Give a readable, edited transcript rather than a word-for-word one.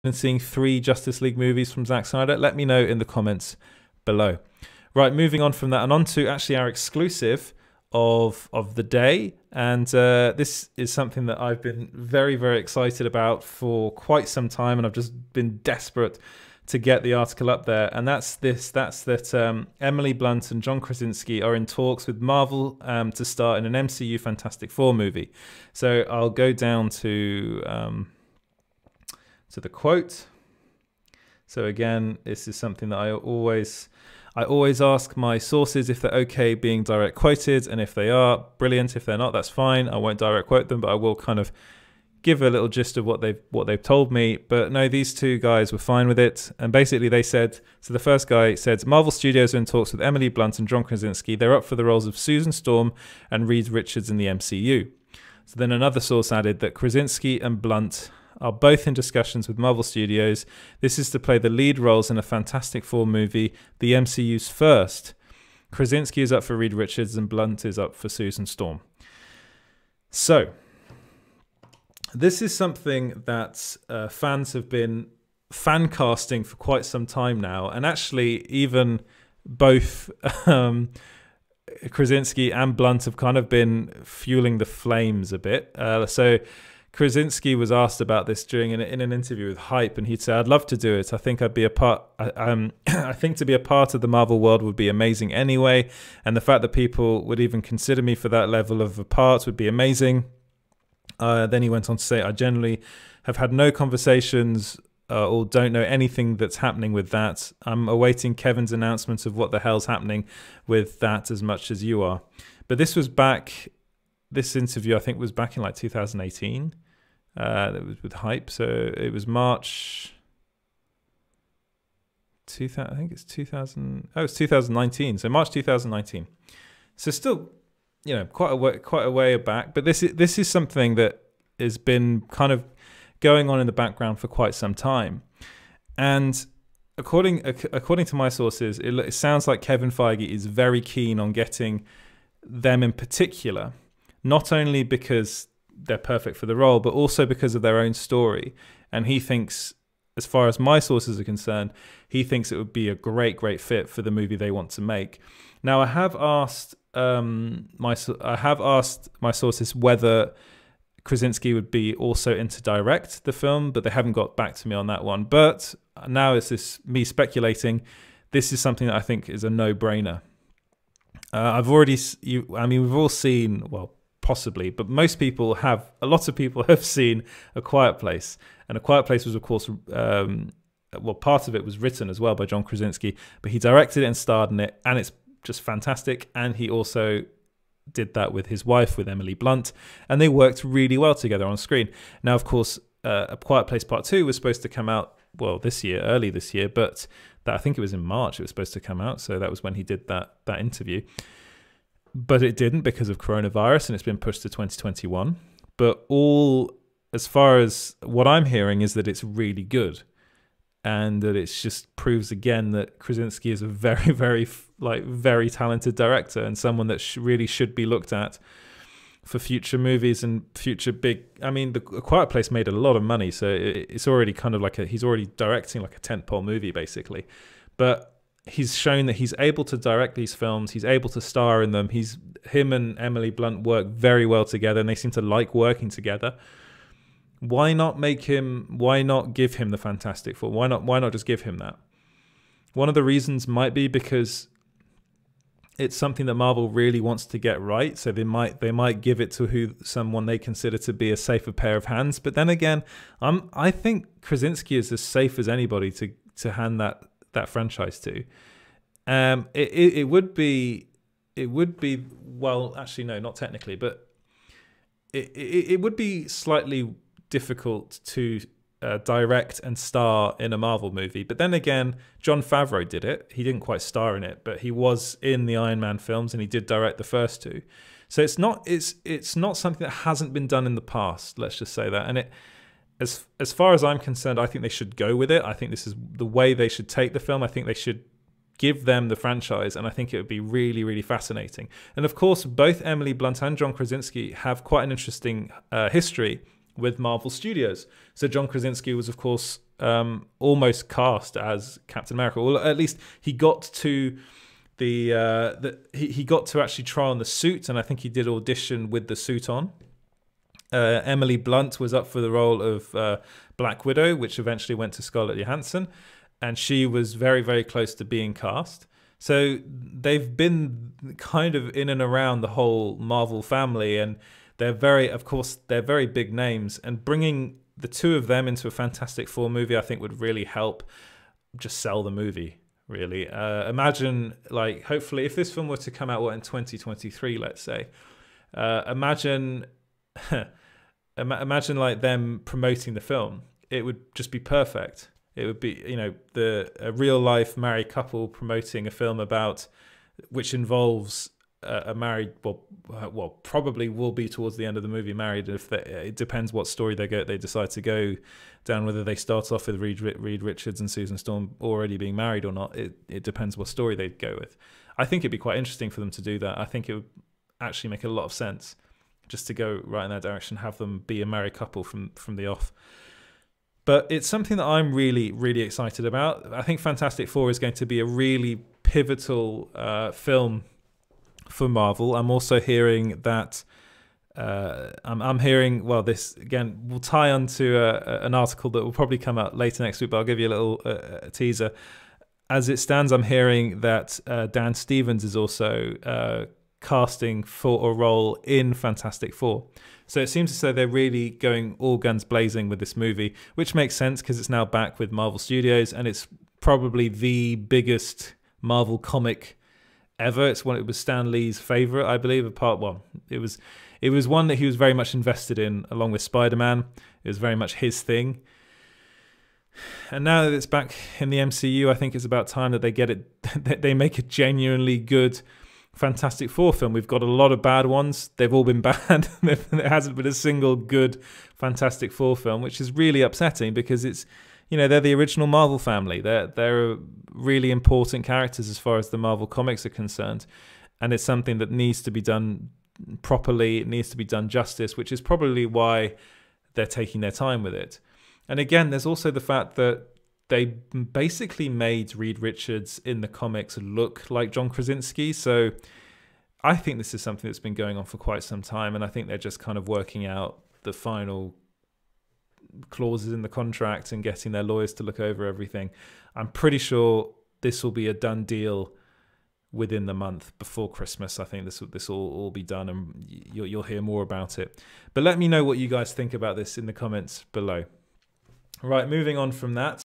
in seeing 3 Justice League movies from Zack Snyder? Let me know in the comments below. Right, moving on from that and on to actually our exclusive of the day. And this is something that I've been very, very excited about for quite some time, and I've just been desperate to get the article up there. And that's that Emily Blunt and John Krasinski are in talks with Marvel to star in an MCU Fantastic Four movie. So I'll go down to the quote. So again, this is something that I always ask my sources if they're okay being direct quoted, and if they are, brilliant. If they're not, that's fine. I won't direct quote them, but I will kind of give a little gist of what they've told me. But no, these two guys were fine with it, and basically they said, so the first guy said, Marvel Studios are in talks with Emily Blunt and John Krasinski. They're up for the roles of Susan Storm and Reed Richards in the MCU. So then another source added that Krasinski and Blunt are both in discussions with Marvel Studios. This is to play the lead roles in a Fantastic Four movie, the MCU's first. Krasinski is up for Reed Richards and Blunt is up for Susan Storm. So, this is something that fans have been fan casting for quite some time now, and actually even both Krasinski and Blunt have kind of been fueling the flames a bit. So Krasinski was asked about this in an interview with Hype, and he'd say, "I'd love to do it. I think I'd be a part. I think to be a part of the Marvel world would be amazing anyway, and the fact that people would even consider me for that level of a part would be amazing." Then he went on to say, "I generally have had no conversations or don't know anything that's happening with that. I'm awaiting Kevin's announcement of what the hell's happening with that as much as you are." But this was back. This interview, I think, was back in like 2018. That was with Hype. So it was March 2000. I think it's 2000. Oh, it's 2019. So March 2019. So still, you know, quite a way back. But this is something that has been kind of going on in the background for quite some time. And according to my sources, it sounds like Kevin Feige is very keen on getting them in particular, not only because they're perfect for the role, but also because of their own story. And he thinks, as far as my sources are concerned, he thinks it would be a great fit for the movie they want to make. Now, I have asked my sources whether Krasinski would be also in to direct the film, but they haven't got back to me on that one. But now it's this me speculating. This is something that I think is a no-brainer. We've all seen, well, possibly, but a lot of people have seen A Quiet Place. And A Quiet Place was, of course, part of it was written as well by John Krasinski, but he directed it and starred in it, and it's just fantastic. And he also did that with his wife, with Emily Blunt, and they worked really well together on screen. Now, of course, A Quiet Place Part 2 was supposed to come out, well, early this year, but I think it was in March it was supposed to come out, so that was when he did that interview. But it didn't because of coronavirus, and it's been pushed to 2021. But as far as what I'm hearing is that it's really good, and that it just proves again that Krasinski is a very, very talented director, and someone that really should be looked at for future movies and future big. I mean, The Quiet Place made a lot of money, so it's already kind of he's already directing like a tentpole movie basically. But he's shown that he's able to direct these films. He's able to star in them. Him and Emily Blunt work very well together, and they seem to like working together. Why not give him the Fantastic Four? Why not just give him that? One of the reasons might be because it's something that Marvel really wants to get right, so they might give it to someone they consider to be a safer pair of hands. But then again, I think Krasinski is as safe as anybody to hand that franchise to. It would be well, actually no, not technically, but it would be slightly difficult to direct and star in a Marvel movie. But then again, Jon Favreau did it. He didn't quite star in it, but he was in the Iron Man films, and he did direct the first two. So it's not something that hasn't been done in the past. Let's just say that. And as far as I'm concerned, I think they should go with it. I think this is the way they should take the film. I think they should give them the franchise, and I think it would be really, really fascinating. And of course, both Emily Blunt and John Krasinski have quite an interesting history with Marvel Studios. So John Krasinski was, of course, almost cast as Captain America, or at least he got to he got to actually try on the suit, and I think he did audition with the suit on. Emily Blunt was up for the role of Black Widow, which eventually went to Scarlett Johansson, and she was very, very close to being cast. So they've been kind of in and around the whole Marvel family, and they're very big names, and bringing the two of them into a Fantastic Four movie, I think would really help just sell the movie. Really, imagine, like, hopefully, if this film were to come out in 2023, let's say, imagine like them promoting the film. It would just be perfect. It would be, you know, a real life married couple promoting a film which involves a married, well, probably will be towards the end of the movie married. It depends what story they decide to go down, whether they start off with Reed Richards and Susan Storm already being married or not. It depends what story they go with. I think it'd be quite interesting for them to do that. I think it would actually make a lot of sense just to go right in that direction, have them be a married couple from the off. But it's something that I'm really, really excited about. I think Fantastic Four is going to be a really pivotal film for Marvel. I'm also hearing that I'm hearing, well, this again will tie onto an article that will probably come out later next week, but I'll give you a little teaser. As it stands, I'm hearing that Dan Stevens is also casting for a role in Fantastic Four. So it seems as though they're really going all guns blazing with this movie, which makes sense because it's now back with Marvel Studios, and it's probably the biggest Marvel comic ever. It was Stan Lee's favorite, I believe. It was one that he was very much invested in, along with Spider-Man. It was very much his thing. And now that it's back in the MCU, I think it's about time that they get it. They make a genuinely good Fantastic Four film. We've got a lot of bad ones. They've all been bad. There hasn't been a single good Fantastic Four film, which is really upsetting because it's, you know, they're the original Marvel family. They're really important characters as far as the Marvel comics are concerned, and it's something that needs to be done properly. It needs to be done justice, which is probably why they're taking their time with it. And again, there's also the fact that they basically made Reed Richards in the comics look like John Krasinski. So I think this is something that's been going on for quite some time, and I think they're just kind of working out the final clauses in the contract and getting their lawyers to look over everything. I'm pretty sure this will be a done deal within the month before Christmas. I think this will all be done, and you'll hear more about it. But let me know what you guys think about this in the comments below. Right, moving on from that.